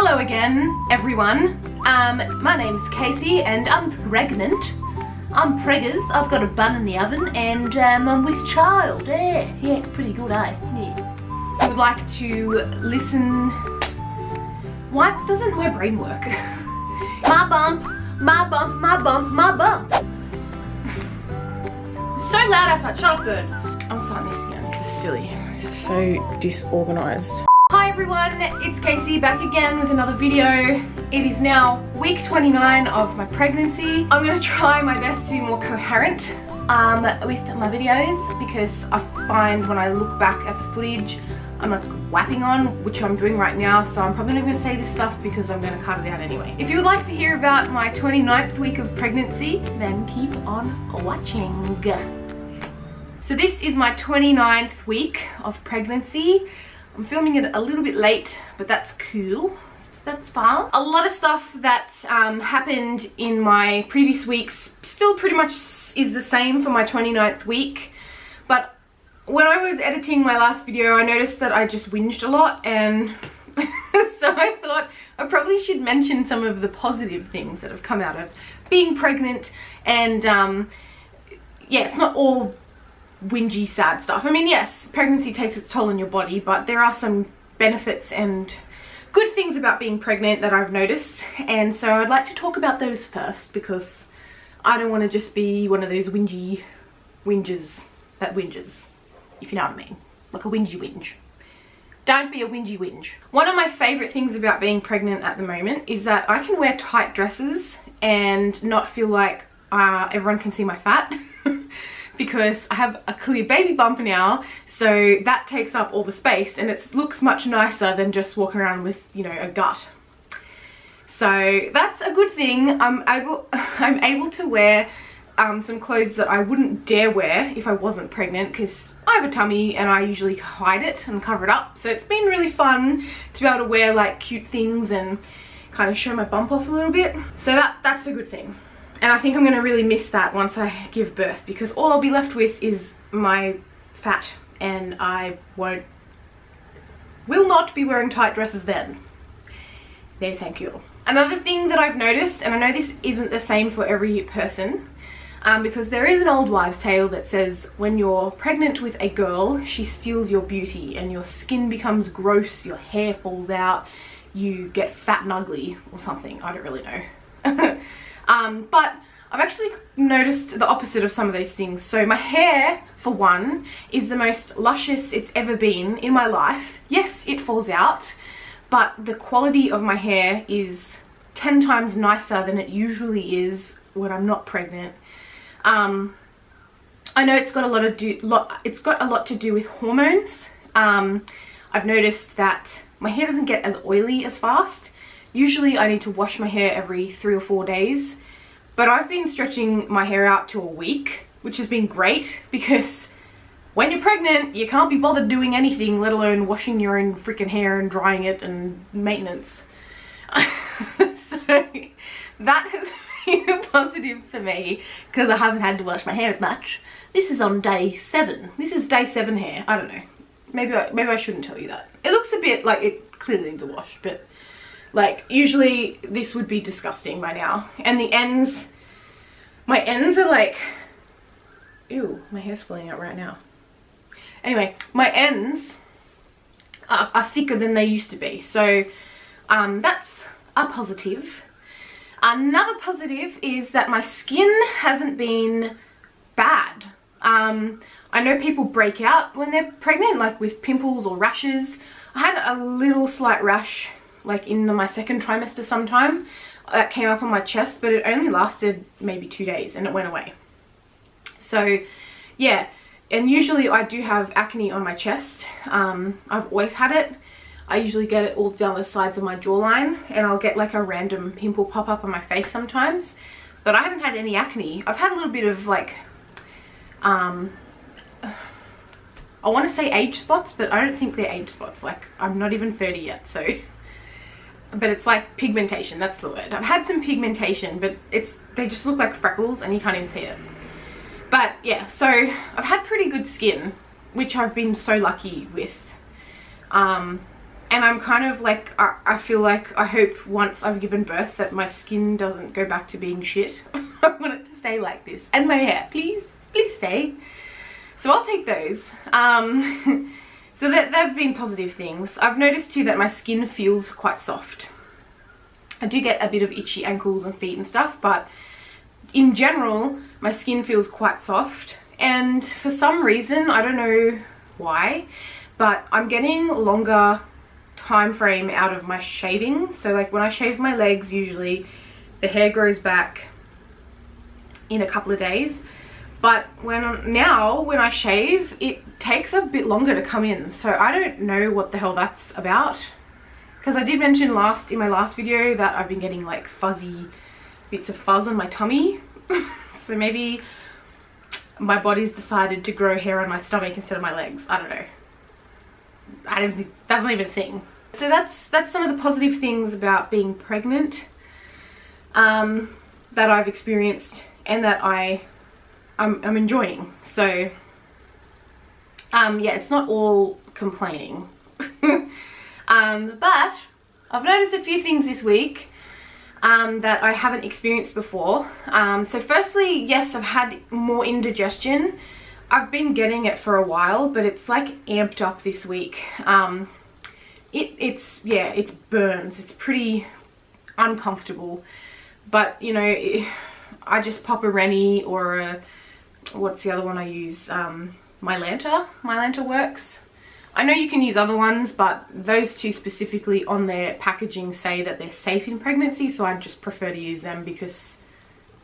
Hello again, everyone. My name's Casey and I'm pregnant. I'm preggers. I've got a bun in the oven and I'm with child. Yeah, pretty good, eh? Yeah. I would like to listen. Why doesn't my brain work? My bump, my bump, my bump, my bump. It's so loud outside. Shut up, bird. I'm starting this again. This is silly. This is so disorganized. Hi everyone, it's Casey back again with another video. It is now week 29 of my pregnancy. I'm going to try my best to be more coherent with my videos because I find when I look back at the footage I'm like whapping on, which I'm doing right now, so I'm probably not going to say this stuff because I'm going to cut it out anyway. If you would like to hear about my 29th week of pregnancy, then keep on watching. So this is my 29th week of pregnancy. I'm filming it a little bit late, but that's cool. That's fine. A lot of stuff that happened in my previous weeks still pretty much is the same for my 29th week. But when I was editing my last video, I noticed that I just whinged a lot, and so I thought I probably should mention some of the positive things that have come out of being pregnant. And yeah, it's not all whingy sad stuff. I mean, yes, pregnancy takes its toll on your body, but there are some benefits and good things about being pregnant that I've noticed, and so I'd like to talk about those first because I don't want to just be one of those whingy whingers that whinges, if you know what I mean, like a whingy whinge. Don't be a whingy whinge. One of my favorite things about being pregnant at the moment is that I can wear tight dresses and not feel like everyone can see my fat. Because I have a clear baby bump now, so that takes up all the space and it looks much nicer than just walking around with, you know, a gut. So that's a good thing. I'm able to wear some clothes that I wouldn't dare wear if I wasn't pregnant, because I have a tummy and I usually hide it and cover it up. So it's been really fun to be able to wear like cute things and kind of show my bump off a little bit. So that's a good thing. And I think I'm going to really miss that once I give birth, because all I'll be left with is my fat, and I will not be wearing tight dresses then. No thank you. Another thing that I've noticed, and I know this isn't the same for every person, because there is an old wives' tale that says when you're pregnant with a girl, she steals your beauty and your skin becomes gross, your hair falls out, you get fat and ugly or something. I don't really know. But I've actually noticed the opposite of some of those things. So my hair, for one, is the most luscious it's ever been in my life. Yes, it falls out, but the quality of my hair is 10 times nicer than it usually is when I'm not pregnant. I know it's got a lot to do with hormones. I've noticed that my hair doesn't get as oily as fast. Usually I need to wash my hair every 3 or 4 days, but I've been stretching my hair out to a week, which has been great because when you're pregnant, you can't be bothered doing anything, let alone washing your own freaking hair and drying it and maintenance. So that has been a positive for me because I haven't had to wash my hair as much. This is on day 7. This is day 7 hair. I don't know. Maybe I shouldn't tell you that. It looks a bit like it clearly needs a wash, but like usually this would be disgusting by now. And the ends, my ends are like, ew, my hair's falling out right now. Anyway, my ends are thicker than they used to be. So that's a positive. Another positive is that my skin hasn't been bad. I know people break out when they're pregnant, like with pimples or rashes. I had a little slight rash like in my 2nd trimester sometime that came up on my chest, but it only lasted maybe 2 days and it went away. So yeah, and usually I do have acne on my chest. I've always had it. I usually get it all down the sides of my jawline, and I'll get like a random pimple pop up on my face sometimes, but I haven't had any acne. I've had a little bit of like I want to say age spots, but I don't think they're age spots. Like I'm not even 30 yet, so but it's like pigmentation, that's the word. I've had some pigmentation, but they just look like freckles and you can't even see it. But yeah, so I've had pretty good skin, which I've been so lucky with. And I'm kind of like, I feel like, I hope once I've given birth that my skin doesn't go back to being shit. I want it to stay like this. And my hair, please stay. So I'll take those. So they've been positive things. I've noticed too that my skin feels quite soft. I do get a bit of itchy ankles and feet and stuff, but in general, my skin feels quite soft. And for some reason, I don't know why, but I'm getting longer time frame out of my shaving. So like when I shave my legs, usually the hair grows back in a couple of days. But when I shave, it takes a bit longer to come in. So I don't know what the hell that's about. Because I did mention in my last video that I've been getting like fuzzy bits of fuzz on my tummy. So maybe my body's decided to grow hair on my stomach instead of my legs. I don't know. I don't think that's not even a thing. So that's some of the positive things about being pregnant that I've experienced and that I'm enjoying. So yeah, it's not all complaining. But I've noticed a few things this week that I haven't experienced before. So firstly, yes, I've had more indigestion. I've been getting it for a while, but it's like amped up this week. It burns. It's pretty uncomfortable. But, you know, I just pop a Rennie or a, what's the other one I use? Mylanta. Mylanta works. I know you can use other ones, but those two specifically on their packaging say that they're safe in pregnancy, so I just prefer to use them because,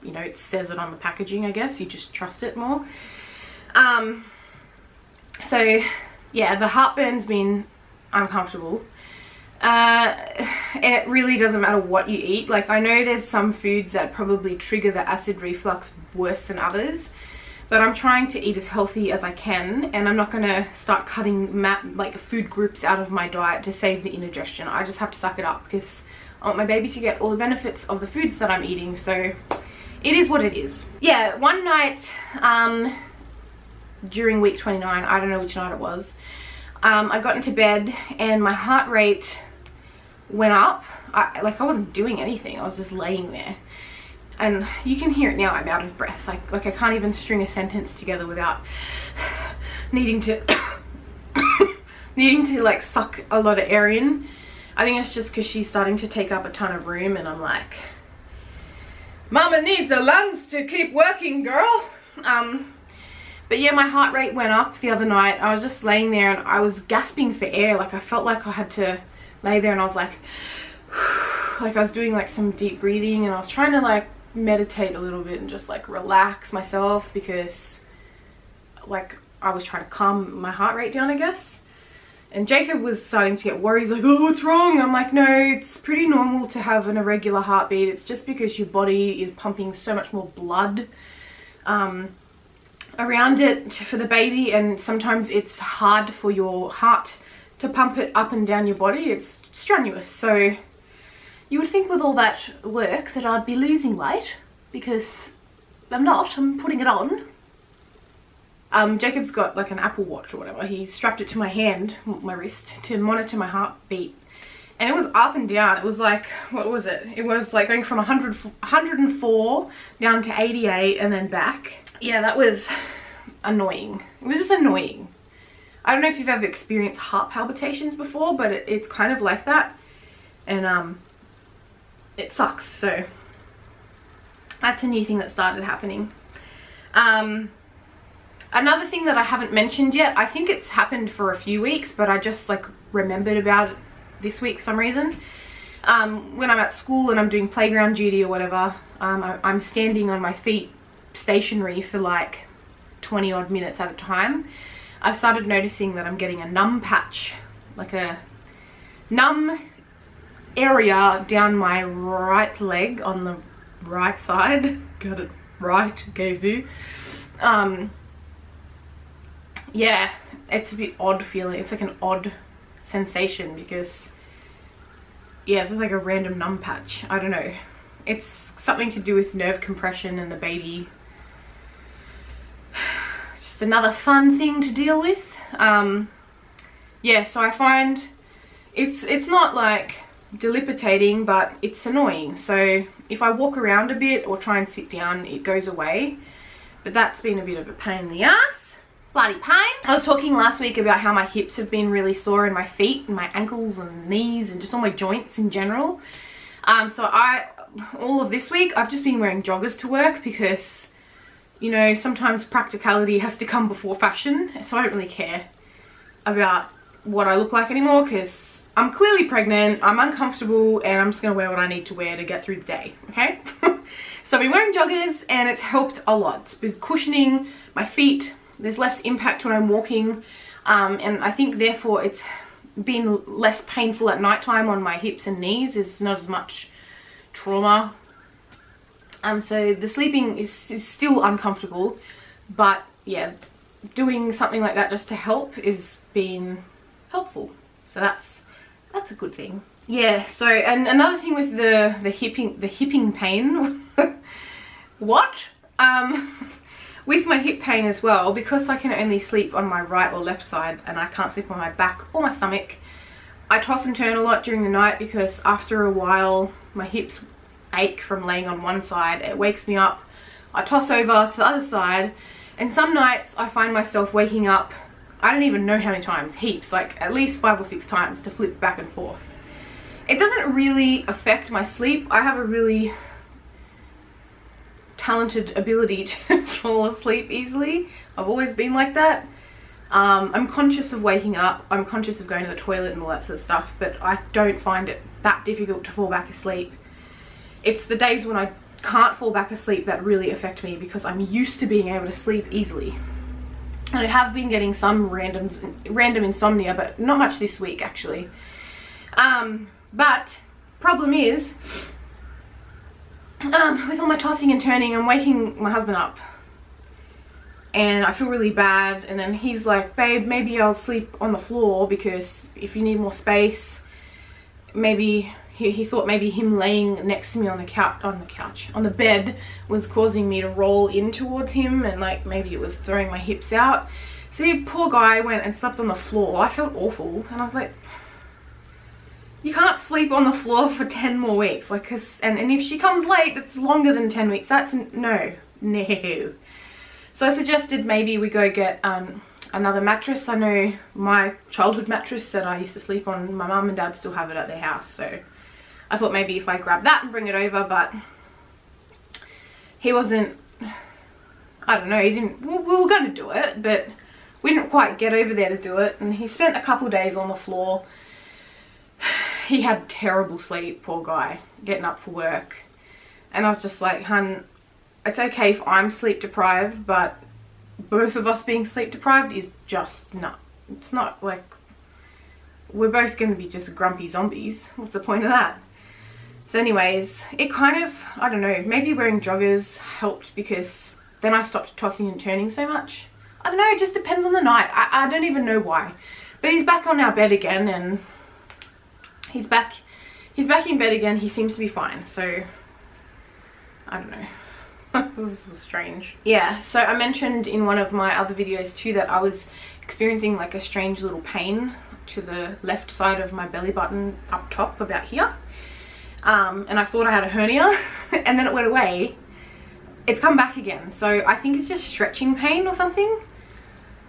you know, it says it on the packaging, I guess. You just trust it more. So, yeah, the heartburn's been uncomfortable. And it really doesn't matter what you eat. Like, I know there's some foods that probably trigger the acid reflux worse than others. But I'm trying to eat as healthy as I can, and I'm not going to start cutting like food groups out of my diet to save the indigestion. I just have to suck it up because I want my baby to get all the benefits of the foods that I'm eating. So it is what it is. Yeah, one night during week 29, I don't know which night it was, I got into bed and my heart rate went up. I wasn't doing anything. I was just laying there. And you can hear it now, I'm out of breath. Like I can't even string a sentence together without needing to like suck a lot of air in. I think it's just because she's starting to take up a ton of room and I'm like, Mama needs her lungs to keep working, girl. But yeah, my heart rate went up the other night. I was just laying there and I was gasping for air. Like I felt like I had to lay there and I was like I was doing like some deep breathing and I was trying to like meditate a little bit and just like relax myself because like I was trying to calm my heart rate down, I guess. And Jacob was starting to get worried. He's like, oh, what's wrong? I'm like, no, it's pretty normal to have an irregular heartbeat. It's just because your body is pumping so much more blood around it for the baby, and sometimes it's hard for your heart to pump it up and down your body. It's strenuous. So you would think with all that work that I'd be losing weight, because I'm not. I'm putting it on. Jacob's got like an Apple Watch or whatever. He strapped it to my hand, my wrist, to monitor my heartbeat. And it was up and down. It was like, what was it? It was like going from 104 down to 88 and then back. Yeah, that was annoying. It was just annoying. I don't know if you've ever experienced heart palpitations before, but it's kind of like that. And it sucks. So that's a new thing that started happening. Another thing that I haven't mentioned yet, I think it's happened for a few weeks, but I just like remembered about it this week for some reason. When I'm at school and I'm doing playground duty or whatever, I'm standing on my feet stationary for like 20 odd minutes at a time. I've started noticing that I'm getting a numb patch, like a numb area down my right leg on the right side. Got it right, Casey. Yeah, it's a bit odd feeling. It's like an odd sensation because, yeah, it's just like a random numb patch. I don't know. It's something to do with nerve compression and the baby. Just another fun thing to deal with. Yeah, so I find it's not like debilitating, but it's annoying. So if I walk around a bit or try and sit down, it goes away. But that's been a bit of a pain in the ass. Bloody pain. I was talking last week about how my hips have been really sore, and my feet and my ankles and knees and just all my joints in general. So all of this week I've just been wearing joggers to work because, you know, sometimes practicality has to come before fashion. So I don't really care about what I look like anymore because I'm clearly pregnant, I'm uncomfortable, and I'm just going to wear what I need to wear to get through the day, okay? So I've been wearing joggers and it's helped a lot. It's been cushioning my feet. There's less impact when I'm walking, and I think therefore it's been less painful at night time on my hips and knees. There's not as much trauma. So the sleeping is still uncomfortable, but yeah, doing something like that just to help is been helpful. So that's a good thing. Yeah, so and another thing with the hipping pain what? With my hip pain as well, because I can only sleep on my right or left side and I can't sleep on my back or my stomach, I toss and turn a lot during the night because after a while my hips ache from laying on one side. It wakes me up, I toss over to the other side, and some nights I find myself waking up, I don't even know how many times, heaps, like at least 5 or 6 times to flip back and forth. It doesn't really affect my sleep. I have a really talented ability to fall asleep easily. I've always been like that. I'm conscious of waking up, I'm conscious of going to the toilet and all that sort of stuff, but I don't find it that difficult to fall back asleep. It's the days when I can't fall back asleep that really affect me because I'm used to being able to sleep easily. And I have been getting some random insomnia, but not much this week actually. But problem is, with all my tossing and turning, I'm waking my husband up and I feel really bad, and then he's like, babe, maybe I'll sleep on the floor because if you need more space. Maybe he thought maybe him laying next to me on the bed was causing me to roll in towards him, and like maybe it was throwing my hips out. See, poor guy went and slept on the floor. I felt awful, and I was like, you can't sleep on the floor for 10 more weeks, like, and if she comes late that's longer than 10 weeks, that's no. So I suggested maybe we go get another mattress. I know my childhood mattress that I used to sleep on, my mum and dad still have it at their house, so I thought maybe if I grab that and bring it over, but he wasn't, I don't know, he didn't, we were going to do it, but we didn't quite get over there to do it, and he spent a couple days on the floor. He had terrible sleep, poor guy, getting up for work, and I was just like, hun, it's okay if I'm sleep deprived, but both of us being sleep deprived is just not, it's not like, we're both going to be just grumpy zombies. What's the point of that? So anyways, it kind of, I don't know, maybe wearing joggers helped because then I stopped tossing and turning so much. I don't know, it just depends on the night. I don't even know why. But he's back on our bed again, and he's back in bed again. He seems to be fine, so I don't know. This was strange. Yeah, so I mentioned in one of my other videos too that I was experiencing like a strange little pain to the left side of my belly button up top about here. And I thought I had a hernia and then it went away. It's come back again, so I think it's just stretching pain or something.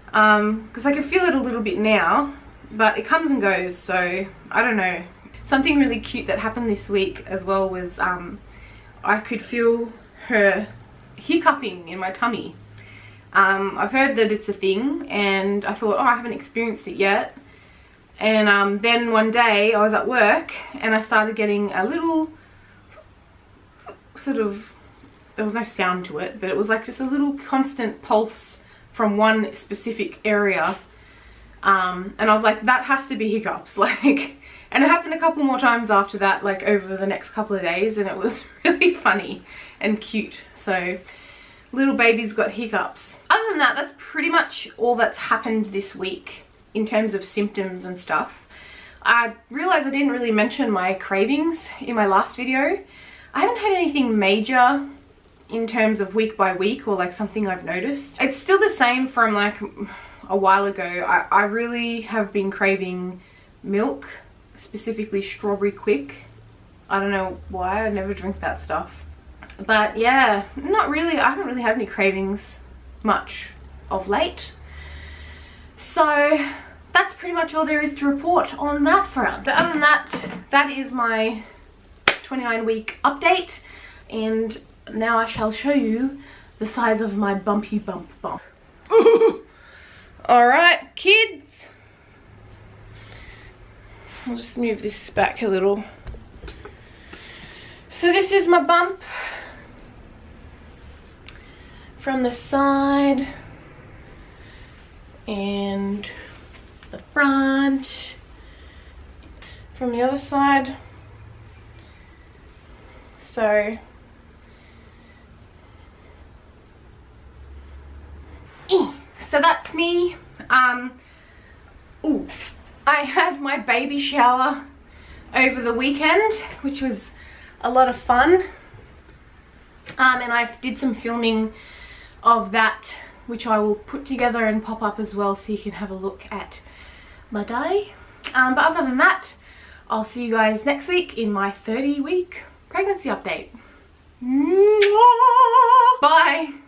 Because I can feel it a little bit now, but it comes and goes, so I don't know. Something really cute that happened this week as well was I could feel her hiccuping in my tummy. I've heard that it's a thing, and I thought, oh, I haven't experienced it yet. And then one day I was at work and I started getting a little sort of, there was no sound to it, but it was like just a little constant pulse from one specific area. And I was like, that has to be hiccups, like, and it happened a couple more times after that, like over the next couple of days, and it was really funny and cute. So little baby's got hiccups. Other than that, that's pretty much all that's happened this week in terms of symptoms and stuff. I realized I didn't really mention my cravings in my last video. I haven't had anything major in terms of week by week or like something I've noticed. It's still the same from like a while ago. I really have been craving milk specifically Strawberry Quick. I don't know why, I never drink that stuff. But yeah, not really, I haven't really had any cravings much of late. So that's pretty much all there is to report on that front. But other than that, that is my 29-week update. And now I shall show you the size of my bumpy bump. Alright, kids. I'll just move this back a little. So this is my bump from the side and the front from the other side. So that's me. I had my baby shower over the weekend, which was a lot of fun, and I did some filming of that, which I will put together and pop up as well, so you can have a look at my day. But other than that, I'll see you guys next week in my 30-week pregnancy update. Bye.